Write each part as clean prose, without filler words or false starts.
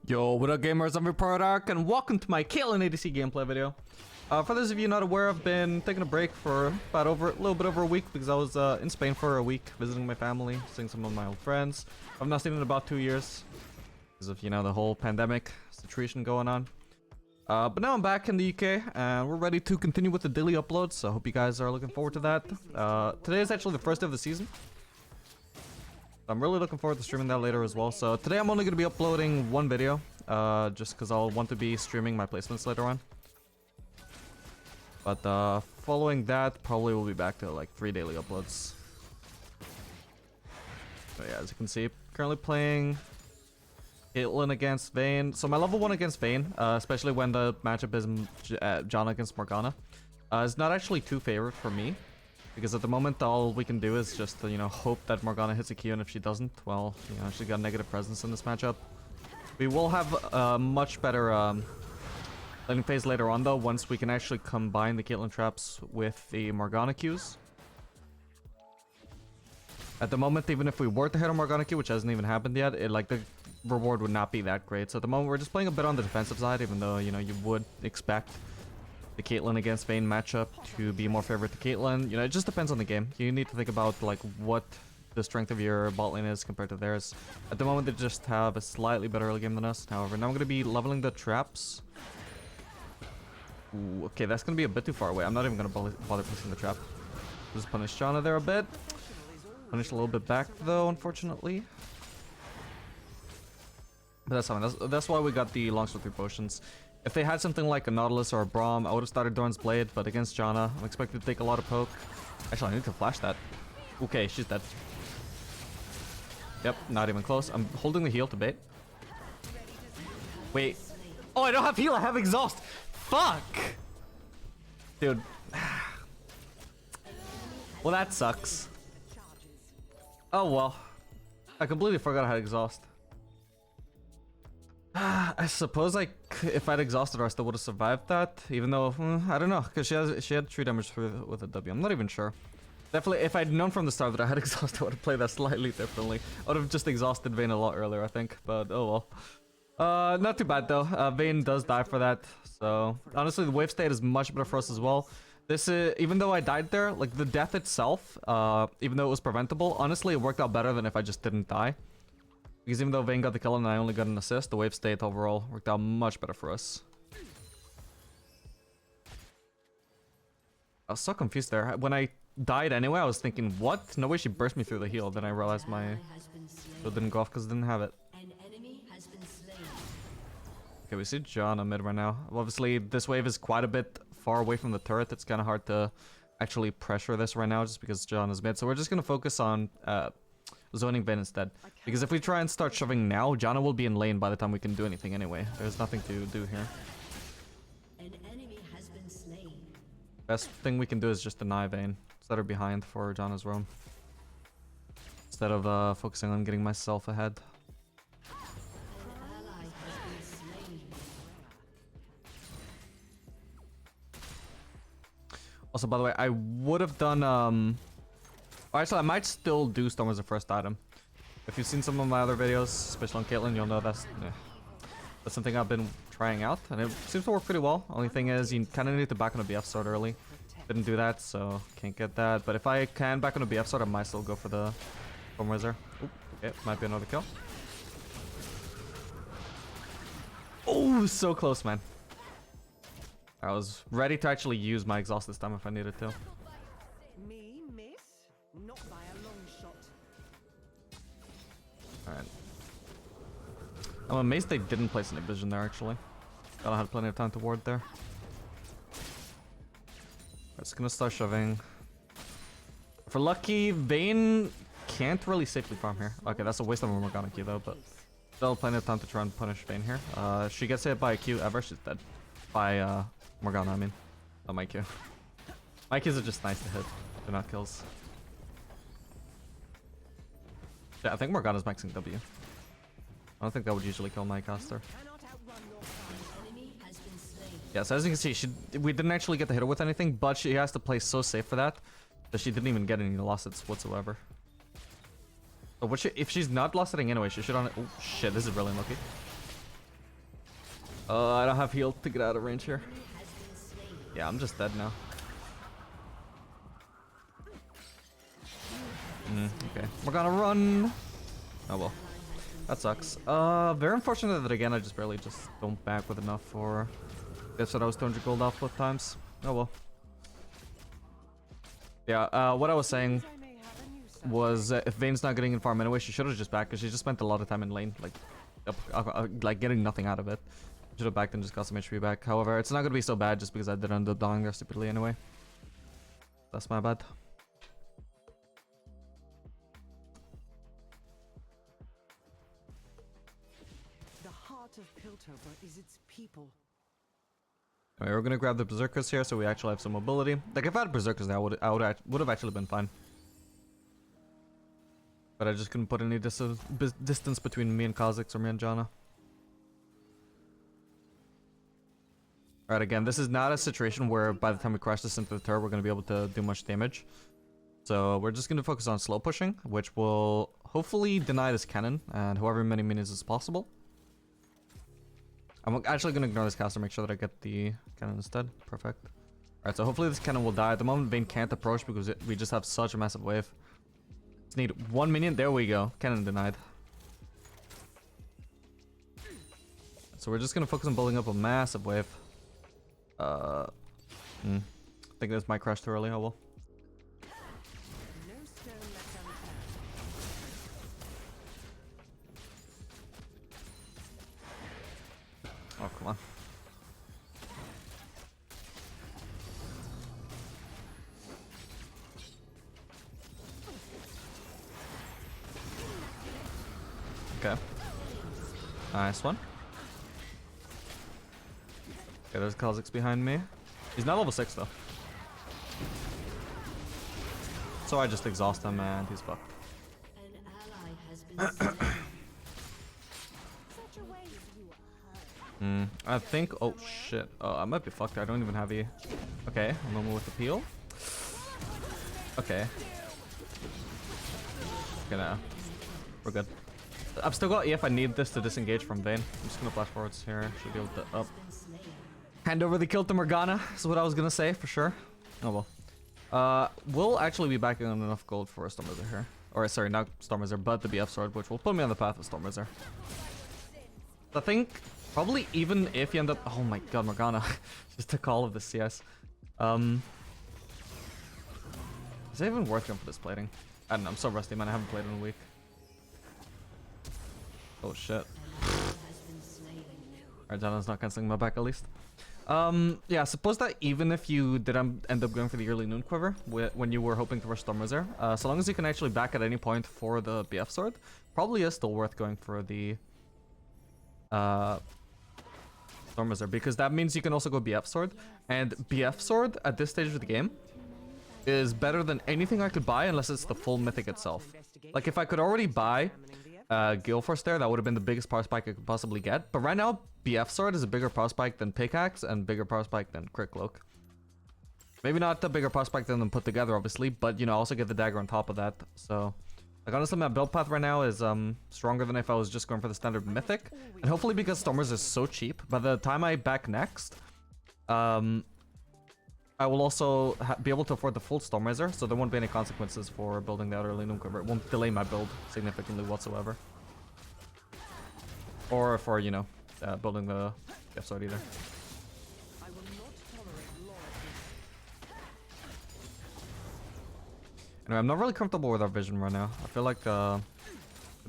Yo, what up gamers, I'm Footwork, and welcome to my Caitlyn ADC gameplay video. For those of you not aware, I've been taking a break for a little bit over a week because I was in Spain for a week visiting my family, seeing some of my old friends. I've not seen in about 2 years because of, the whole pandemic situation going on. But now I'm back in the UK and we're ready to continue with the daily uploads, so I hope you guys are looking forward to that. Today is actually the first day of the season. I'm really looking forward to streaming that later as well. So today I'm only going to be uploading one video, just because I'll want to be streaming my placements later on. But following that, probably we'll be back to like 3 daily uploads. So yeah, as you can see, currently playing Caitlyn against Vayne. So my level 1 against Vayne, especially when the matchup is Janna against Morgana, is not actually too favored for me. Because at the moment, all we can do is just, hope that Morgana hits a Q, and if she doesn't, well, she's got negative presence in this matchup. We will have a much better laning phase later on, though, once we can actually combine the Caitlyn traps with the Morgana Qs. At the moment, even if we were to hit a Morgana Q, which hasn't even happened yet, the reward would not be that great. So at the moment, we're just playing a bit on the defensive side, even though, you would expect the Caitlyn against Vayne matchup to be more favored to Caitlyn. It just depends on the game. You need to think about what the strength of your bot lane is compared to theirs. At the moment, they just have a slightly better early game than us. However, now I'm going to be leveling the traps. Ooh, okay, that's going to be a bit too far away. I'm not even going to bother placing the trap. Just punish Janna there a bit. Punish a little bit back, though, unfortunately. But that's fine. That's why we got the longsword 3 potions. If they had something like a Nautilus or a Braum, I would have started Dorn's Blade, but against Janna, I'm expected to take a lot of poke. Actually, I need to flash that. Okay, she's dead. Yep, not even close. I'm holding the heal to bait. Wait. Oh, I don't have heal, I have exhaust! Fuck! Dude. Well, that sucks. Oh well. I completely forgot I had exhaust. I suppose if I'd exhausted her, I still would have survived that. Even though, I don't know, because she had 3 damage with a W. I'm not even sure. Definitely, if I'd known from the start that I had exhaust, I would have played that slightly differently. I would have just exhausted Vayne a lot earlier, I think. But oh well. Not too bad though. Vayne does die for that. So honestly, the wave state is much better for us as well. This is, even though I died there, the death itself, even though it was preventable, honestly, it worked out better than if I just didn't die. Because even though Vayne got the kill and I only got an assist, the wave state overall worked out much better for us. I was so confused there. When I died anyway, I was thinking, what? No way she burst me through the heal. Then I realized my heal didn't go off because I didn't have it. Okay, we see Janna mid right now. Obviously, this wave is quite a bit far away from the turret. It's kind of hard to actually pressure this right now just because Janna's mid. So we're just going to focus on zoning Vayne instead. Because if we try and start shoving now, Janna will be in lane by the time we can do anything anyway. There's nothing to do here. An enemy has been slain. Best thing we can do is just deny Vayne. Set her behind for Janna's roam. Instead of focusing on getting myself ahead. Also, by the way, I would have done actually, I might still do Storm as a first item. If you've seen some of my other videos, especially on Caitlyn, you'll know that's something I've been trying out, and it seems to work pretty well. Only thing is, you kind of need to back on a BF sword early. Didn't do that, so can't get that. But if I can back on a BF sword, I might still go for the Stormrazor. Okay, might be another kill. Oh, so close, man. I was ready to actually use my exhaust this time if I needed to. Not by a long shot. Alright. I'm amazed they didn't place any vision there, actually. I had plenty of time to ward there. It's gonna start shoving. If we're lucky, Vayne can't really safely farm here. Okay, that's a waste of a Morgana Q though, but still plenty of time to try and punish Vayne here. She gets hit by a Q ever, she's dead. By Morgana, I mean. Not my Q. My Qs are just nice to hit. They're not kills. Yeah, I think Morgana's maxing W. I don't think that would usually kill my caster. Yeah, so as you can see, we didn't actually get to hit her with anything, but she has to play so safe for that she didn't even get any losses whatsoever. Oh, if she's not lost hitting anyway, she should on it. Oh shit, this is really unlucky. I don't have heal to get out of range here. Yeah, I'm just dead now. Okay, we're gonna run. Oh well, that sucks. Very unfortunate that again I just barely just don't back with enough for. Guess that I was 200 gold off both times. Oh well. Yeah. What I was saying was if Vayne's not getting in farm anyway, she should have just backed because she just spent a lot of time in lane, like getting nothing out of it. Should have backed and just got some HP back. However, it's not gonna be so bad just because I did end up dying there stupidly anyway. That's my bad. The heart of Piltover is its people. Anyway, we're gonna grab the Berserkers here so we actually have some mobility. Like if I had Berserkers now, would have actually been fine. But I just couldn't put any distance between me and Kha'Zix or me and Janna. Alright, again, this is not a situation where by the time we crash this into the turret, we're going to be able to do much damage. So we're just going to focus on slow pushing, which will hopefully deny this cannon and however many minions as possible. I'm actually going to ignore this caster, make sure that I get the cannon instead. Perfect. Alright, so hopefully this cannon will die. At the moment, Vayne can't approach because we just have such a massive wave. Just need one minion. There we go. Cannon denied. So we're just going to focus on building up a massive wave. I think this might crash too early. Oh well. No stone left unturned. Oh, come on. Okay. Nice one. Okay, there's Kha'Zix behind me. He's not level 6 though. So I just exhaust him and he's fucked. An ally has been slain. Such a waste, you are hurt. I think. Oh shit. Oh, I might be fucked. I don't even have E. Okay, I'm with the peel. Okay. Okay, now we're good. I've still got E if I need this to disengage from Vayne. I'm just gonna flash forwards here. Should be able to up. Hand over the kill to Morgana is what I was gonna say for sure. Oh well. We'll actually be backing on enough gold for a Stormrazor here. Or sorry, not Stormrazor, but the BF sword, which will put me on the path of Stormrazor. I think probably even if you end up, oh my god, Morgana just took all of the CS. Is it even worth going for this plating? I don't know. I'm so rusty, man. I haven't played in a week. Oh shit. Alright, Janna's not canceling my back at least. Yeah, suppose that even if you did end up going for the early noon quiver when you were hoping to rush Stormrazor, so long as you can actually back at any point for the BF sword, probably is still worth going for the Stormrazor, because that means you can also go BF sword, and BF sword at this stage of the game is better than anything I could buy unless it's the full mythic itself. Like if I could already buy Galeforce there, that would have been the biggest power spike I could possibly get. But right now, BF Sword is a bigger power spike than Pickaxe and bigger power spike than Crit Cloak. Maybe not the bigger power spike than them put together, obviously, but you know, also get the dagger on top of that. So, like honestly, my build path right now is stronger than if I was just going for the standard mythic. And hopefully, because Stormrazor is so cheap, by the time I back next, I will also be able to afford the full Stormrazor, so there won't be any consequences for building the early noon quiver. It won't delay my build significantly whatsoever. Or for, you know, building the BF sword either. I will not tolerate loyalty. Anyway, I'm not really comfortable with our vision right now. I feel like we're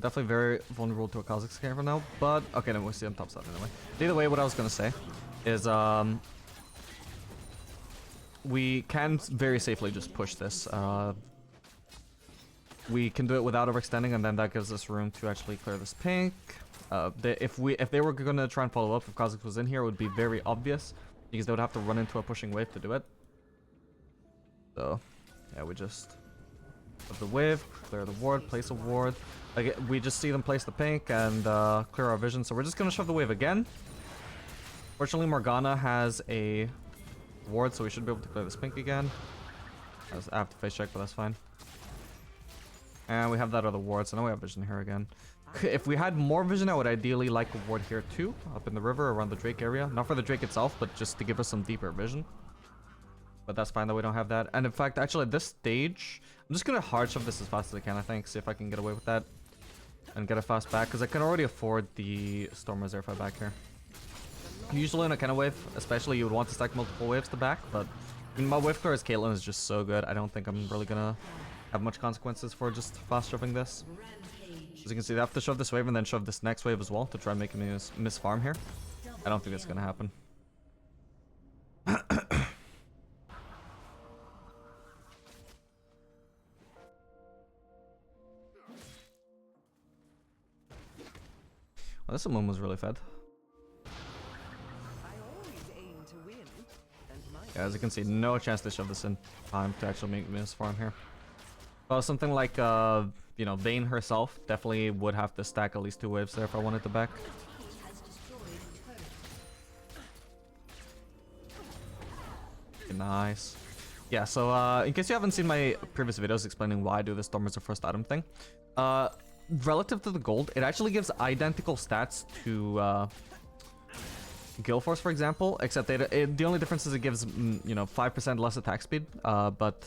definitely very vulnerable to a Kha'Zix game for now. But okay, then we'll see on top side anyway. Either way, what I was gonna say is we can very safely just push this. We can do it without overextending, and then that gives us room to actually clear this pink. If they were gonna try and follow up, if Kha'Zix was in here, it would be very obvious because they would have to run into a pushing wave to do it. So yeah, we just have the wave, clear the ward, place a ward. Like we just see them place the pink and clear our vision. So we're just gonna shove the wave again. Fortunately, Morgana has a ward, so we should be able to clear this pink again. I have to face check, but that's fine. And we have that other ward, so now we have vision here again. if we had more vision, I would ideally like a ward here too, up in the river around the Drake area. Not for the Drake itself, but just to give us some deeper vision. But that's fine that we don't have that. And in fact, actually at this stage, I'm just gonna hard shove this as fast as I can, I think. See if I can get away with that. And get a fast back, because I can already afford the Stormrazor if I back here. Usually in a kind of wave, especially you would want to stack multiple waves to back, but I mean, my wave clear as Caitlyn is just so good. I don't think I'm really gonna have much consequences for just fast shoving this. As you can see, they have to shove this wave and then shove this next wave as well to try and make me miss farm here. I don't think that's gonna happen. Well, this one was really fed. Yeah, as you can see, no chance to shove this in time to actually make me miss farm here. Well, something like, you know, Vayne herself definitely would have to stack at least 2 waves there if I wanted to back. Okay, nice. Yeah, so in case you haven't seen my previous videos explaining why I do the Stormrazor first item thing, relative to the gold, it actually gives identical stats to Galeforce, for example, except the only difference is it gives, you know, 5% less attack speed, but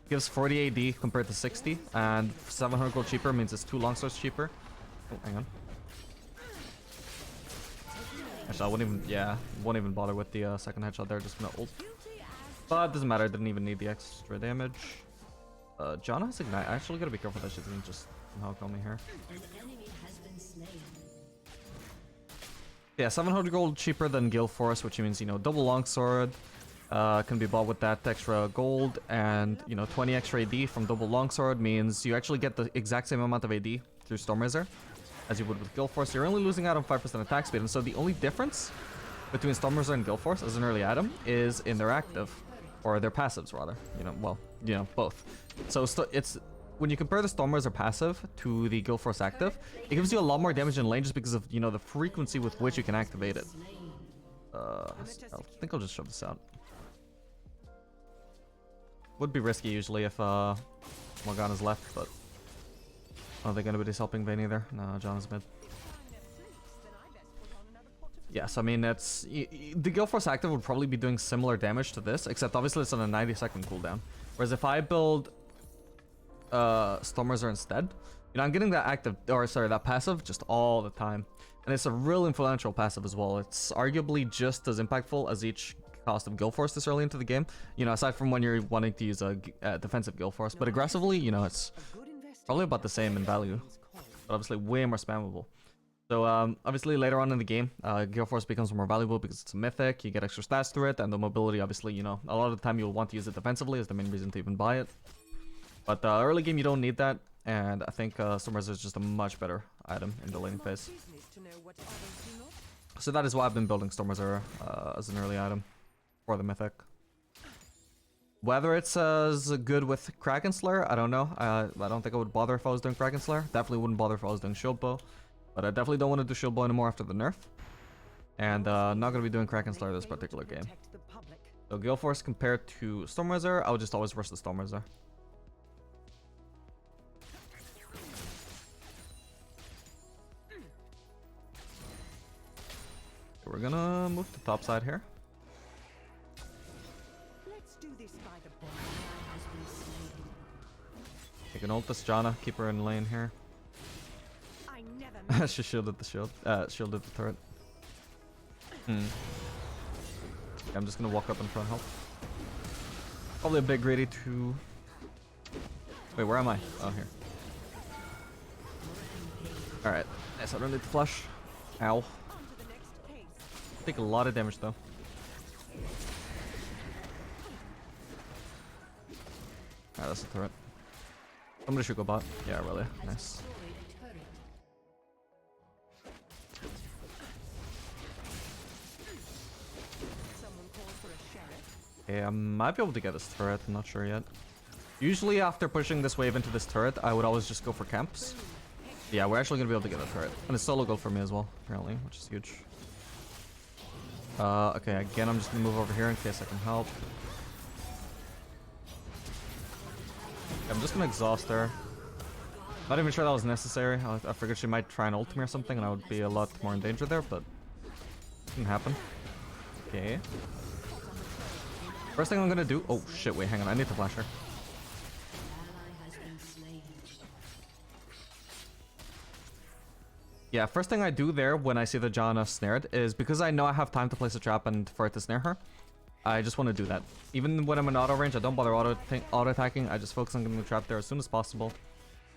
gives 40 AD compared to 60, and 700 gold cheaper means it's 2 longswords cheaper. Oh, hang on. Actually, I won't even bother with the second headshot there, just gonna ult. But it doesn't matter, I didn't even need the extra damage. Janna has ignite. I actually gotta be careful that she doesn't just somehow kill me here. Yeah, 700 gold cheaper than Galeforce, which means, you know, double longsword can be bought with that extra gold, and, you know, 20 extra AD from double longsword means you actually get the exact same amount of AD through Stormrazor as you would with Galeforce. You're only losing out on 5% attack speed, and so the only difference between Stormrazor and Galeforce as an early item is in their active, or their passives rather. You know, well, you know, both. So it's when you compare the Stormrazor passive to the Galeforce active, it gives you a lot more damage in lane just because of, you know, the frequency with which you can activate it. I think I'll just shove this out. Would be risky usually if Morgana's left, but I don't think anybody's helping Vayne either. No, John is mid. Yes, I mean, it's the Galeforce active would probably be doing similar damage to this, except obviously it's on a 90-second cooldown. Whereas if I build Stormrazor instead, you know, I'm getting that active, or sorry, that passive just all the time, and it's a real influential passive as well. It's arguably just as impactful as each cost of Galeforce this early into the game, you know, aside from when you're wanting to use a defensive Galeforce. But aggressively, you know, it's probably about the same in value, but obviously way more spammable. So obviously later on in the game, Galeforce becomes more valuable because it's a mythic, you get extra stats through it, and the mobility, obviously, you know, a lot of the time you'll want to use it defensively is the main reason to even buy it. But early game you don't need that, and I think Stormrazor is just a much better item in the laning phase. So that is why I've been building Stormrazor as an early item for the mythic. Whether it's as good with Kraken Slayer, I don't know. I don't think I would bother if I was doing Kraken Slayer. Definitely wouldn't bother if I was doing Shield Bow. But I definitely don't want to do Shield Bow anymore after the nerf. And not going to be doing Kraken Slayer this particular game. So Galeforce compared to Stormrazor, I would just always rush the Stormrazor. We're gonna move to top side here. You can ult this Janna, keep her in lane here. She shielded the shield. Shielded the turret. I'm just gonna walk up and try and help. Probably a bit greedy to... Wait, where am I? Oh, here. Alright. Nice, I don't need to flush. Ow. Take a lot of damage though. Alright, that's the turret. Somebody should go bot. Yeah, really. Nice. Okay, I might be able to get this turret, I'm not sure yet. Usually after pushing this wave into this turret, I would always just go for camps. Yeah, we're actually gonna be able to get the turret. And it's solo goal for me as well, apparently, which is huge. Okay, again, I'm just gonna move over here in case I can help. I'm just gonna exhaust her. Not even sure that was necessary. I figured she might try and ult me or something and I would be a lot more in danger there, but didn't happen. Okay. First thing I'm gonna do... Oh shit, wait, hang on. I need to flash her. Yeah, first thing I do there when I see the Janna snared is because I know I have time to place a trap and for it to snare her, I just want to do that. Even when I'm in auto range, I don't bother auto-attacking. I just focus on getting the trap there as soon as possible.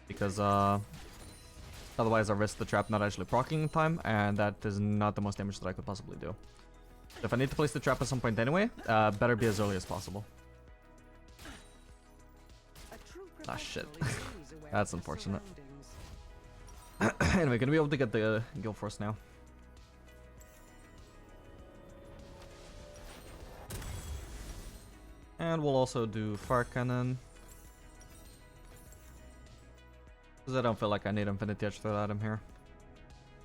Because otherwise I risk the trap not actually proccing in time, and that is not the most damage that I could possibly do. If I need to place the trap at some point anyway, better be as early as possible. Ah shit. That's unfortunate. Anyway, gonna be able to get the Galeforce now. And we'll also do Firecannon. Because I don't feel like I need Infinity Edge to throw at him here.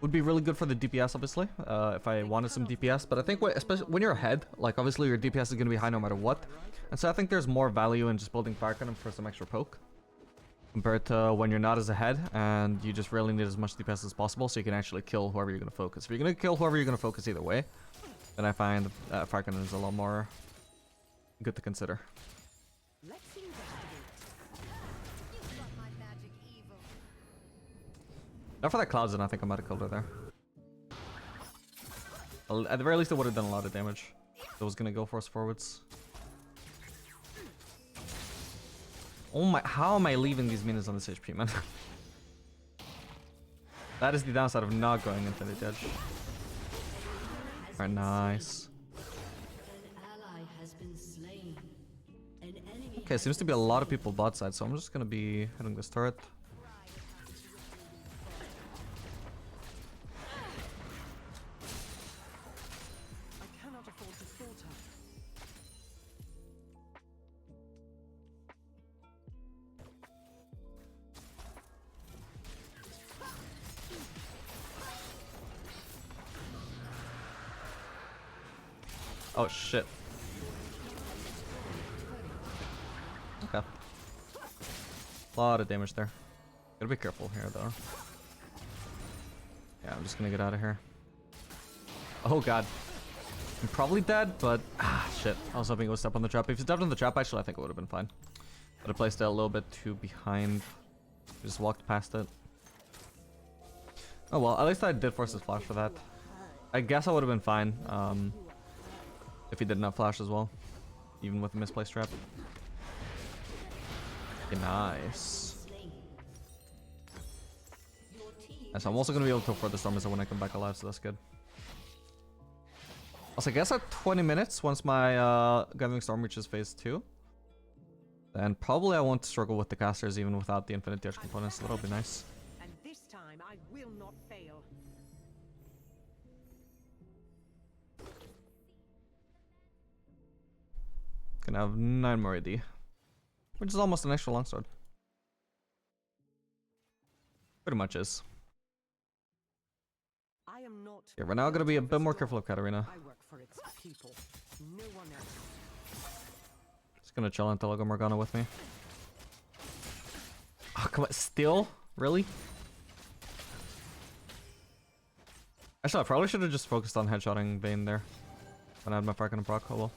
Would be really good for the DPS, obviously, if I wanted some DPS. But I think, especially when you're ahead, like obviously your DPS is going to be high no matter what. And so I think there's more value in just building Firecannon for some extra poke. Compared to when you're not as ahead and you just really need as much DPS as possible so you can actually kill whoever you're going to focus. If you're going to kill whoever you're going to focus either way, then I find Firecannon is a lot more good to consider. Not for that Cloudzen, I think I might have killed her there. Well, at the very least, it would have done a lot of damage. It was going to go force forwards. Oh my, how am I leaving these minions on this HP, man? That is the downside of not going Infinity Edge. Alright, nice. Okay, seems to be a lot of people bot side, so I'm just gonna be hitting this turret. Oh shit. Okay. A lot of damage there. Gotta be careful here though. Yeah, I'm just gonna get out of here. Oh god. I'm probably dead, but shit. I was hoping it would step on the trap. If he stepped on the trap, actually, I think it would have been fine. But I placed it a little bit too behind. Just walked past it. Oh well, at least I did force his flash for that. I guess I would have been fine. If he didn't have flash as well, even with a misplaced trap. Okay, nice. And so I'm also going to be able to afford the Stormrazor when I come back alive, so that's good. Also, I guess at 20 minutes, once my Gathering Storm reaches phase 2, then probably I won't struggle with the casters even without the Infinity Edge components, so that'll be nice. And this time I will not fail. Gonna have 9 more AD, which is almost an extra longsword. Pretty much is. I am not. Yeah, we're now gonna be a bit more careful of Katarina. I work for its people. No one else. Just gonna chill until I go Morgana with me. Oh, come on, still? Really? Actually, I probably should have just focused on headshotting Vayne there when I had my Firecannon proc. Oh well.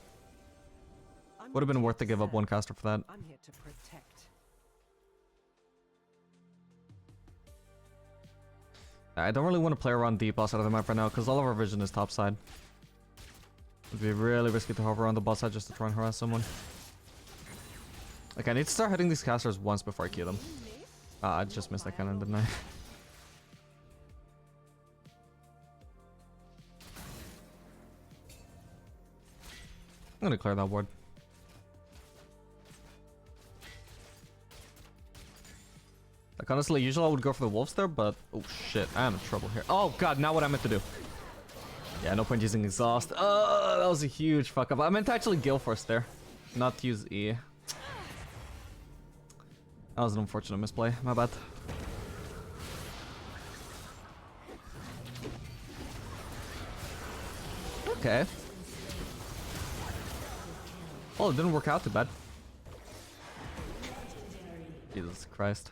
Would have been worth to give up one caster for that. I'm here to protect. I don't really want to play around deep outside of the map right now because all of our vision is topside. It'd be really risky to hover on the bot side just to try and harass someone. Like, I need to start hitting these casters once before I kill them. I just missed that cannon, didn't I? I'm gonna clear that ward. Like, honestly, usually I would go for the wolves there, but oh shit, I am in trouble here. Oh god, now what I meant to do. Yeah, no point using exhaust. Oh, that was a huge fuck up. I meant to actually Galeforce there, not to use E. That was an unfortunate misplay, my bad. Okay. Oh, it didn't work out too bad. Jesus Christ.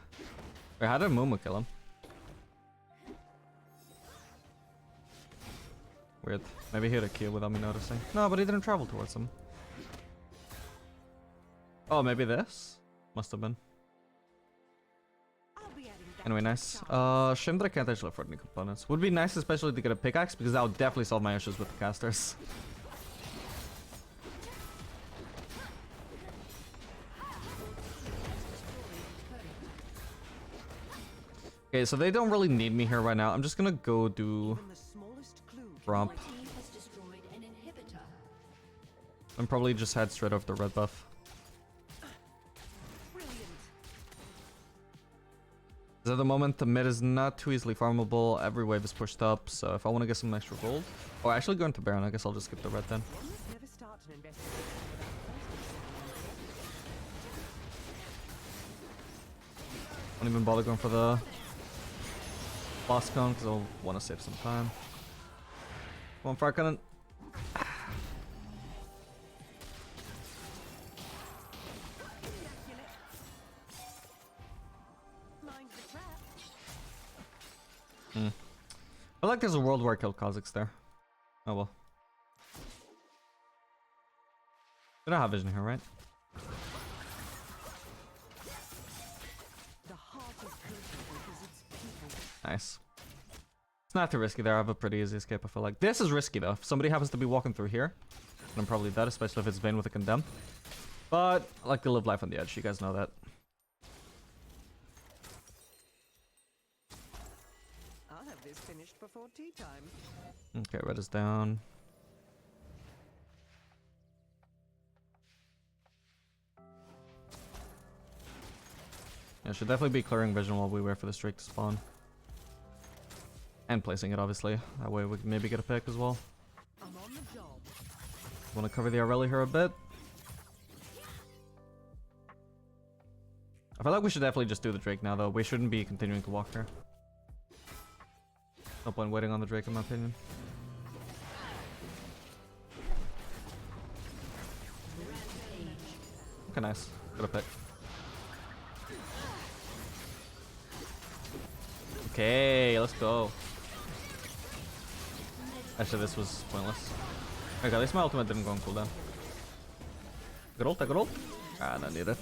Wait, how did Mumu kill him? Weird. Maybe he hit a Q without me noticing. No, but he didn't travel towards him. Oh, maybe this? Must have been. I'll be adding that Anyway, to nice. the shop. Shame that I can't actually afford any components. Would be nice especially to get a pickaxe because that would definitely solve my issues with the casters. Okay, so they don't really need me here right now. I'm just gonna go do Even the smallest clue can romp. Your team has destroyed an inhibitor. And probably just head straight over the red buff. brilliant. Because at the moment, the mid is not too easily farmable. Every wave is pushed up, so if I want to get some extra gold... Oh, actually going to Baron, I guess I'll just skip the red then. Never start an investigation without Won't even bother going for the boss cone because I'll want to save some time. Come on, Firecannon. mind the trap. I like there's a world where I killed Kha'Zix there. Oh well. They don't have vision here, right? The heart of Piltover is its people. Nice. It's not too risky there. I have a pretty easy escape, I feel like. This is risky though. If somebody happens to be walking through here, I'm probably dead, especially if it's Vayne with a condemn. But I like to live life on the edge. You guys know that. I'll have this finished before tea time. Okay, red is down. Yeah, should definitely be clearing vision while we wait for the streak to spawn. And placing it, obviously. That way we can maybe get a pick as well. I'm on the job. Want to cover the Aurelia here a bit. I feel like we should definitely just do the Drake now, though. We shouldn't be continuing to walk here. No point waiting on the Drake, in my opinion. Okay, nice. Got a pick. Okay, let's go. Actually, this was pointless. Okay, at least my ultimate didn't go on cooldown. Good ult, good ult. Ah, not needed.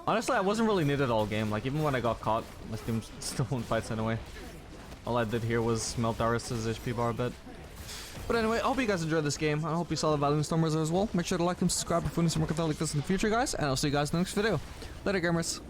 Honestly, I wasn't really needed all game. Like, even when I got caught, my team still won fights anyway. All I did here was melt Darius's HP bar a bit. But anyway, I hope you guys enjoyed this game. I hope you saw the value in Stormrazor as well. Make sure to like and subscribe if you want to see more content like this in the future, guys. And I'll see you guys in the next video. Later, gamers.